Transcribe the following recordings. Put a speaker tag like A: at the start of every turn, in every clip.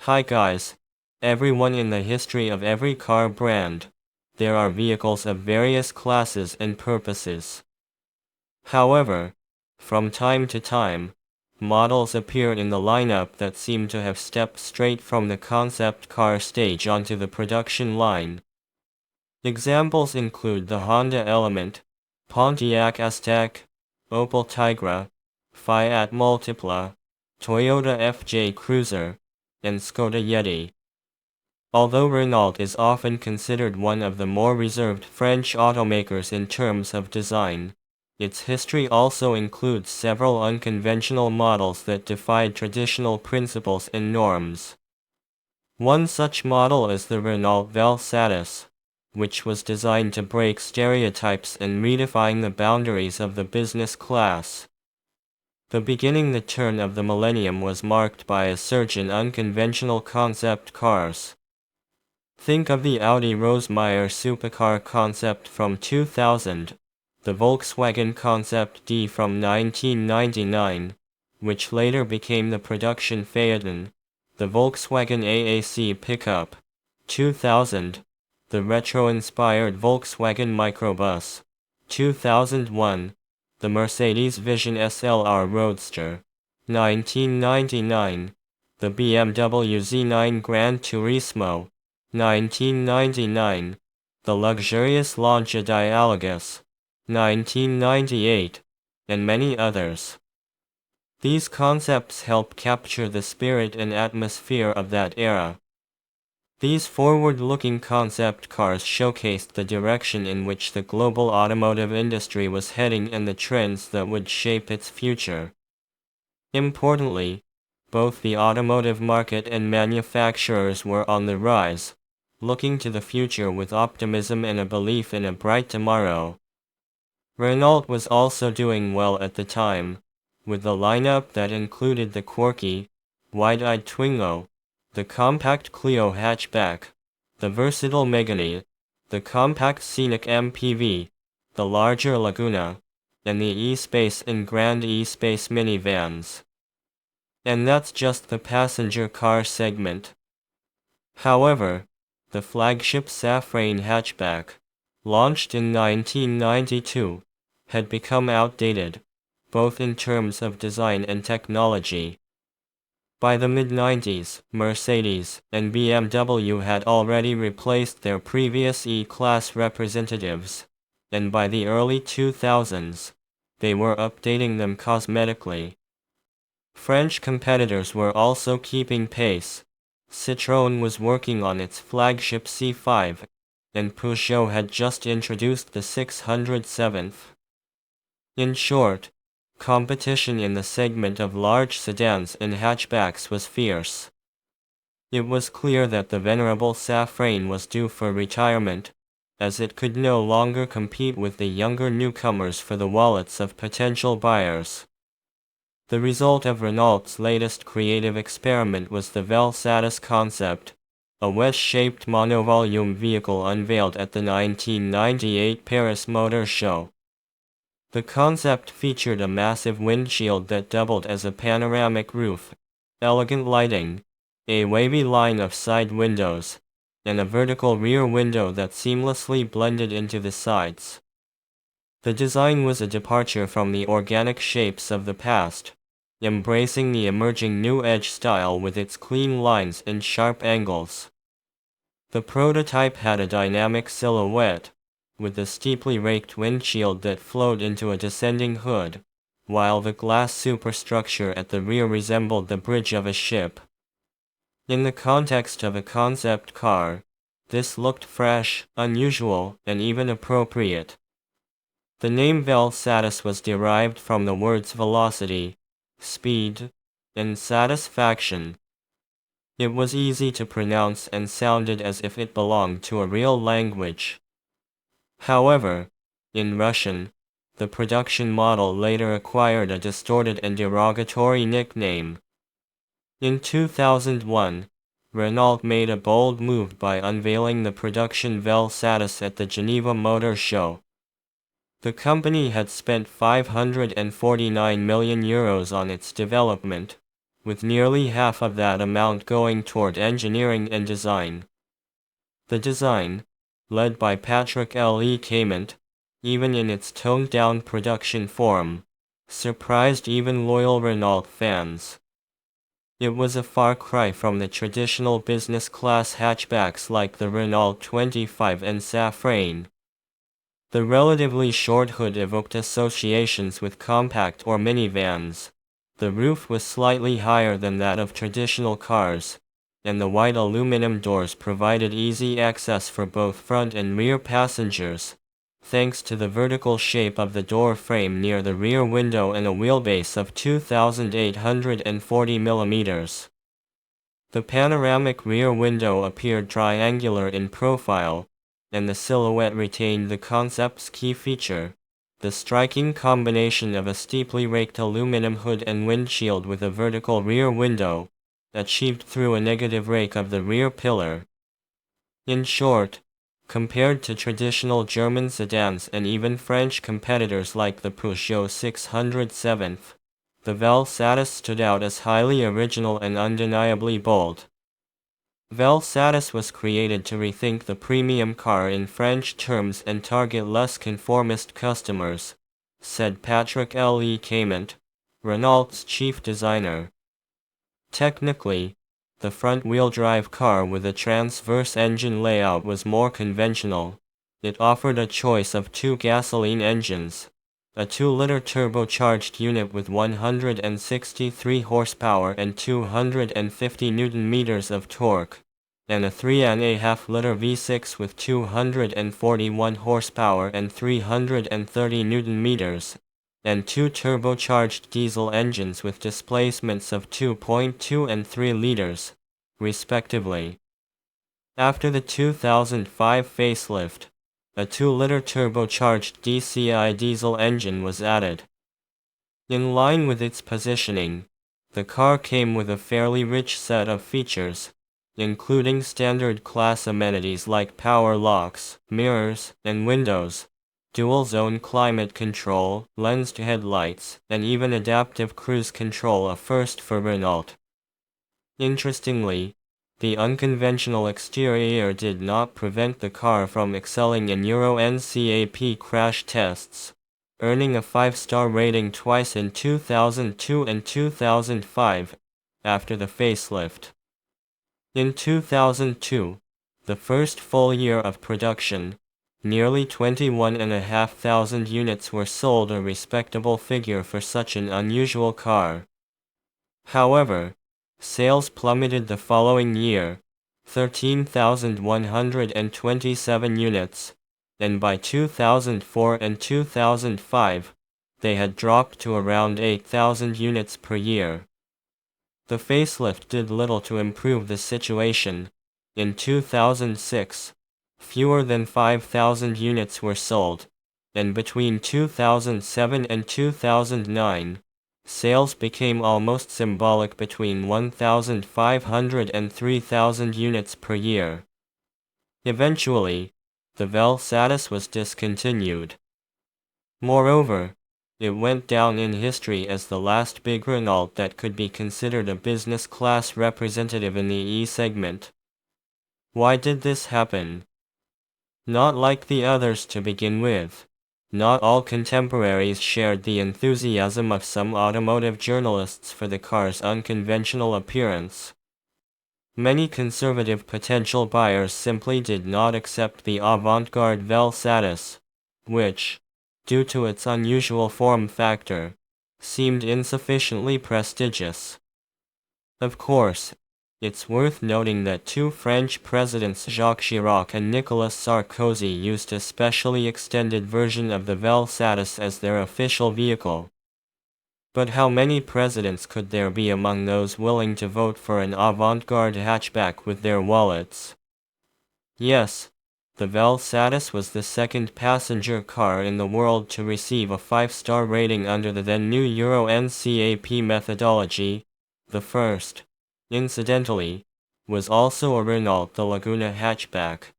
A: Hi guys, everyone. In the history of every car brand, there are vehicles of various classes and purposes. However, from time to time, models appear in the lineup that seem to have stepped straight from the concept car stage onto the production line. Examples include the Honda Element, Pontiac Aztek, Opel Tigra, Fiat Multipla, Toyota FJ Cruiser, and Skoda Yeti. Although Renault is often considered one of the more reserved French automakers in terms of design, its history also includes several unconventional models that defied traditional principles and norms. One such model is the Renault Vel Satis, which was designed to break stereotypes and redefine the boundaries of the business class. The turn of the millennium was marked by a surge in unconventional concept cars. Think of the Audi Rosemeyer supercar concept from 2000, the Volkswagen Concept D from 1999, which later became the production Phaeton, the Volkswagen AAC pickup, 2000, the retro-inspired Volkswagen Microbus, 2001, the Mercedes Vision SLR Roadster, 1999, the BMW Z9 Gran Turismo, 1999, the luxurious Lancia Dialogus, 1998, and many others. These concepts help capture the spirit and atmosphere of that era. These forward-looking concept cars showcased the direction in which the global automotive industry was heading and the trends that would shape its future. Importantly, both the automotive market and manufacturers were on the rise, looking to the future with optimism and a belief in a bright tomorrow. Renault was also doing well at the time, with a lineup that included the quirky, wide-eyed Twingo, the compact Clio hatchback, the versatile Megane, the compact scenic MPV, the larger Laguna, and the E-Space and Grand E-Space minivans. And that's just the passenger car segment. However, the flagship Safrane hatchback, launched in 1992, had become outdated, both in terms of design and technology. By the mid-90s, Mercedes and BMW had already replaced their previous E-Class representatives, and by the early 2000s, they were updating them cosmetically. French competitors were also keeping pace. Citroën was working on its flagship C5, and Peugeot had just introduced the 607th. In short, competition in the segment of large sedans and hatchbacks was fierce. It was clear that the venerable Safrane was due for retirement, as it could no longer compete with the younger newcomers for the wallets of potential buyers. The result of Renault's latest creative experiment was the Vel Satis concept, a wedge-shaped monovolume vehicle unveiled at the 1998 Paris Motor Show. The concept featured a massive windshield that doubled as a panoramic roof, elegant lighting, a wavy line of side windows, and a vertical rear window that seamlessly blended into the sides. The design was a departure from the organic shapes of the past, embracing the emerging New Edge style with its clean lines and sharp angles. The prototype had a dynamic silhouette, with a steeply raked windshield that flowed into a descending hood, while the glass superstructure at the rear resembled the bridge of a ship. In the context of a concept car, this looked fresh, unusual, and even appropriate. The name Vel Satis was derived from the words velocity, speed, and satisfaction. It was easy to pronounce and sounded as if it belonged to a real language. However, in Russian, the production model later acquired a distorted and derogatory nickname. In 2001, Renault made a bold move by unveiling the production Vel Satis at the Geneva Motor Show. The company had spent €549 million on its development, with nearly half of that amount going toward engineering and design. The design, led by Patrick L. Clement, even in its toned-down production form, surprised even loyal Renault fans. It was a far cry from the traditional business-class hatchbacks like the Renault 25 and Safrane. The relatively short hood evoked associations with compact or minivans. The roof was slightly higher than that of traditional cars, and the wide aluminum doors provided easy access for both front and rear passengers, thanks to the vertical shape of the door frame near the rear window and a wheelbase of 2,840 millimeters. The panoramic rear window appeared triangular in profile, and the silhouette retained the concept's key feature, the striking combination of a steeply raked aluminum hood and windshield with a vertical rear window, achieved through a negative rake of the rear pillar. In short, compared to traditional German sedans and even French competitors like the Peugeot 607, the Vel Satis stood out as highly original and undeniably bold. Vel Satis was created to rethink the premium car in French terms and target less conformist customers, said Patrick L. Clement, Renault's chief designer. Technically, the front-wheel drive car with a transverse engine layout was more conventional. It offered a choice of two gasoline engines, a 2-liter turbocharged unit with 163 horsepower and 250 Nm of torque, and a 3.5-liter V6 with 241 horsepower and 330 Nm, and two turbocharged diesel engines with displacements of 2.2 and 3 liters, respectively. After the 2005 facelift, a 2-liter turbocharged DCI diesel engine was added. In line with its positioning, the car came with a fairly rich set of features, including standard class amenities like power locks, mirrors, and windows, dual-zone climate control, lensed headlights, and even adaptive cruise control, a first for Renault. Interestingly, the unconventional exterior did not prevent the car from excelling in Euro NCAP crash tests, earning a 5-star rating twice in 2002 and 2005, after the facelift. In 2002, the first full year of production, nearly 21,500 units were sold, a respectable figure for such an unusual car. However, sales plummeted the following year, 13,127 units, and by 2004 and 2005, they had dropped to around 8,000 units per year. The facelift did little to improve the situation. In 2006, fewer than 5,000 units were sold, and between 2007 and 2009, sales became almost symbolic, between 1,500 and 3,000 units per year. Eventually, the Vel Satis was discontinued. Moreover, it went down in history as the last big Renault that could be considered a business-class representative in the E-segment. Why did this happen? Not like the others to begin with. Not all contemporaries shared the enthusiasm of some automotive journalists for the car's unconventional appearance. Many conservative potential buyers simply did not accept the avant-garde Vel Satis, which, due to its unusual form factor, seemed insufficiently prestigious. Of course, it's worth noting that two French presidents, Jacques Chirac and Nicolas Sarkozy, used a specially extended version of the Vel Satis as their official vehicle. But how many presidents could there be among those willing to vote for an avant-garde hatchback with their wallets? Yes, the Vel Satis was the second passenger car in the world to receive a 5-star rating under the then new Euro NCAP methodology. The first, incidentally, was also a Renault the Laguna hatchback.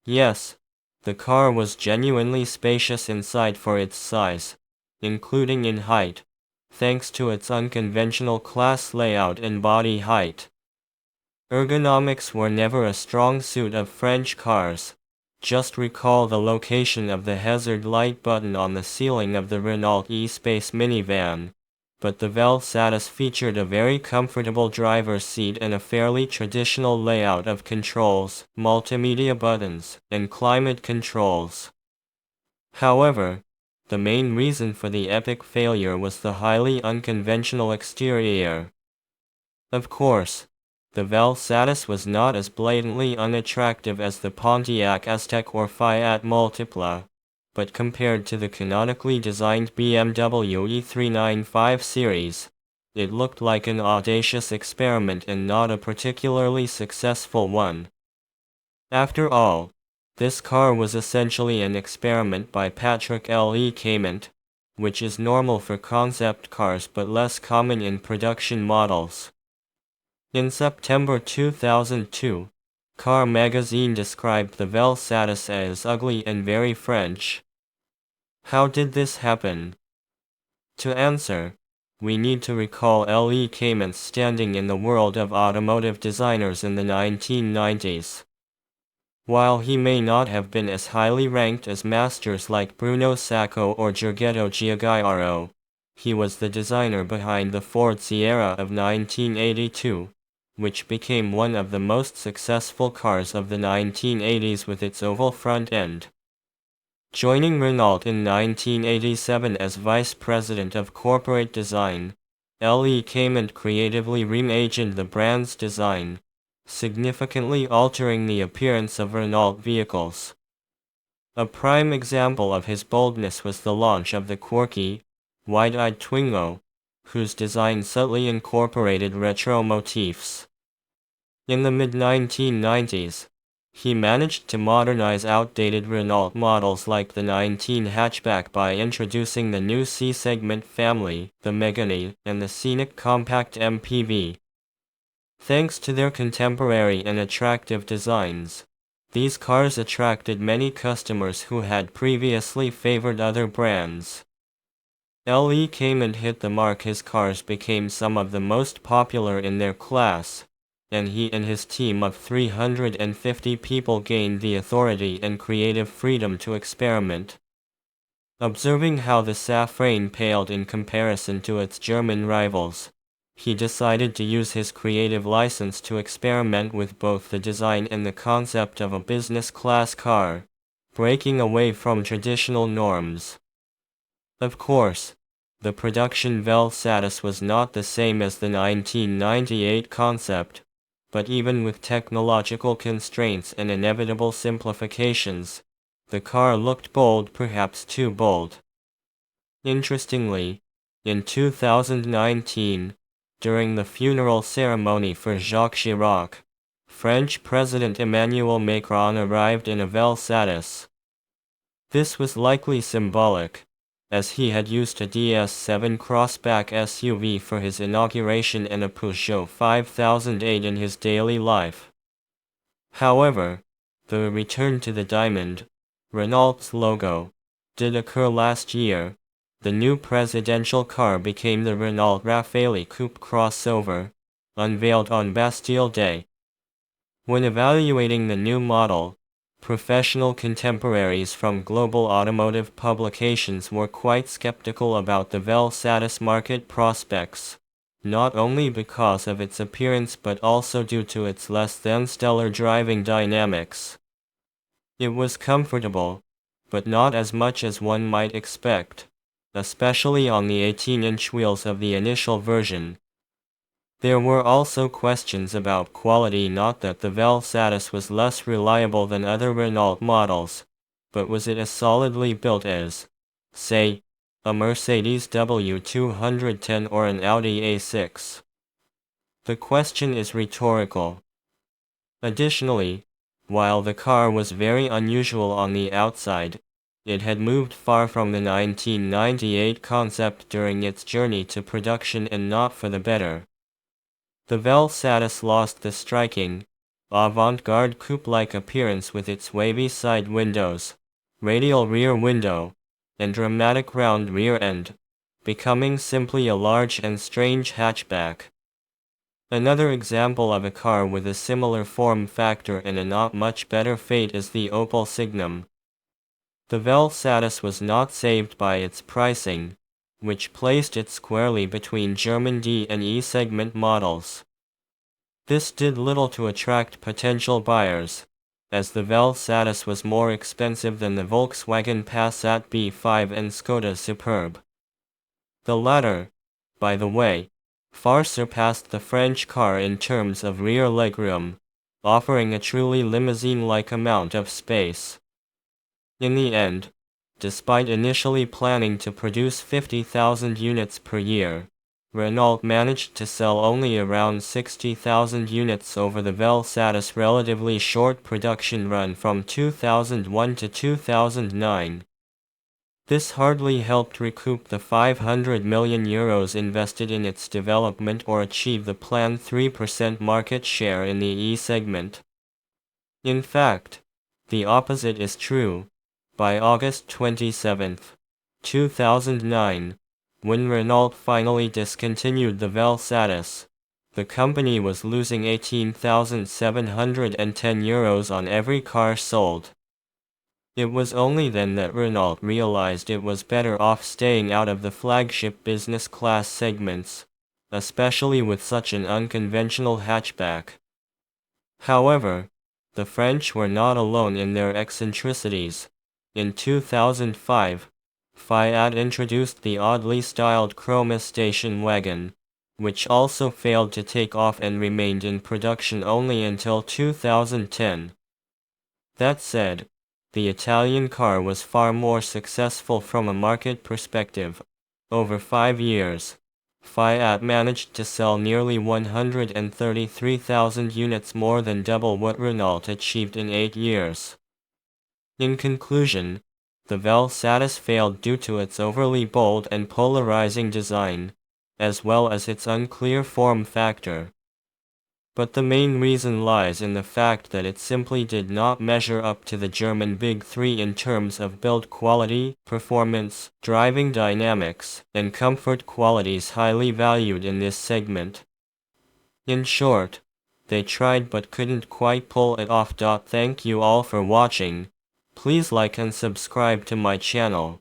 A: Yes, the car was genuinely spacious inside for its size, including in height, thanks to its unconventional class layout and body height. Ergonomics were never a strong suit of French cars. Just recall the location of the hazard light button on the ceiling of the Renault E-Space minivan. But the Vel Satis featured a very comfortable driver's seat and a fairly traditional layout of controls, multimedia buttons, and climate controls. However, the main reason for the epic failure was the highly unconventional exterior. Of course, the Vel Satis was not as blatantly unattractive as the Pontiac Aztek or Fiat Multipla, but compared to the canonically designed BMW E395 series, it looked like an audacious experiment and not a particularly successful one. After all, this car was essentially an experiment by Patrick L.E. Cament, which is normal for concept cars but less common in production models. In September 2002, Car Magazine described the Vel Satis as ugly and very French. How did this happen? To answer, we need to recall L.E. Cament's standing in the world of automotive designers in the 1990s. While he may not have been as highly ranked as masters like Bruno Sacco or Giorgetto Giugiaro, he was the designer behind the Ford Sierra of 1982, which became one of the most successful cars of the 1980s with its oval front end. Joining Renault in 1987 as vice president of corporate design, L.E. Cament creatively reimagined the brand's design, significantly altering the appearance of Renault vehicles. A prime example of his boldness was the launch of the quirky, wide-eyed Twingo, whose design subtly incorporated retro motifs. In the mid-1990s, he managed to modernize outdated Renault models like the 19 hatchback by introducing the new C-segment family, the Megane, and the scenic compact MPV. Thanks to their contemporary and attractive designs, these cars attracted many customers who had previously favored other brands. L.E. Cament hit the mark. His cars became some of the most popular in their class, and he and his team of 350 people gained the authority and creative freedom to experiment. Observing how the Safrane paled in comparison to its German rivals, he decided to use his creative license to experiment with both the design and the concept of a business-class car, breaking away from traditional norms. Of course, the production Vel Satis was not the same as the 1998 concept, but even with technological constraints and inevitable simplifications, the car looked bold, perhaps too bold. Interestingly, in 2019, during the funeral ceremony for Jacques Chirac, French President Emmanuel Macron arrived in a Vel Satis. This was likely symbolic, as he had used a DS7 crossback SUV for his inauguration and a Peugeot 5008 in his daily life. However, the return to the diamond, Renault's logo, did occur last year. The new presidential car became the Renault Rafale Coupe crossover, unveiled on Bastille Day. When evaluating the new model, professional contemporaries from global automotive publications were quite skeptical about the Vel Satis market prospects, not only because of its appearance but also due to its less-than-stellar driving dynamics. It was comfortable, but not as much as one might expect, especially on the 18-inch wheels of the initial version. There were also questions about quality. Not that the Vel Satis was less reliable than other Renault models, but was it as solidly built as, say, a Mercedes W210 or an Audi A6? The question is rhetorical. Additionally, while the car was very unusual on the outside, it had moved far from the 1998 concept during its journey to production, and not for the better. The Vel Satis lost the striking, avant-garde coupe-like appearance with its wavy side windows, radial rear window, and dramatic round rear end, becoming simply a large and strange hatchback. Another example of a car with a similar form factor and a not much better fate is the Opel Signum. The Vel Satis was not saved by its pricing, which placed it squarely between German D and E segment models. This did little to attract potential buyers, as the Vel Satis was more expensive than the Volkswagen Passat B5 and Skoda Superb. The latter, by the way, far surpassed the French car in terms of rear legroom, offering a truly limousine-like amount of space. In the end, despite initially planning to produce 50,000 units per year, Renault managed to sell only around 60,000 units over the Vel Satis' relatively short production run from 2001 to 2009. This hardly helped recoup the €500 million invested in its development or achieve the planned 3% market share in the E segment. In fact, the opposite is true. By August 27, 2009, when Renault finally discontinued the Vel Satis, the company was losing €18,710 on every car sold. It was only then that Renault realized it was better off staying out of the flagship business class segments, especially with such an unconventional hatchback. However, the French were not alone in their eccentricities. In 2005, Fiat introduced the oddly styled Chroma station wagon, which also failed to take off and remained in production only until 2010. That said, the Italian car was far more successful from a market perspective. Over 5 years, Fiat managed to sell nearly 133,000 units, more than double what Renault achieved in 8 years. In conclusion, the Vel Satis failed due to its overly bold and polarizing design, as well as its unclear form factor. But the main reason lies in the fact that it simply did not measure up to the German Big Three in terms of build quality, performance, driving dynamics, and comfort, qualities highly valued in this segment. In short, they tried but couldn't quite pull it off. Thank you all for watching. Please like and subscribe to my channel.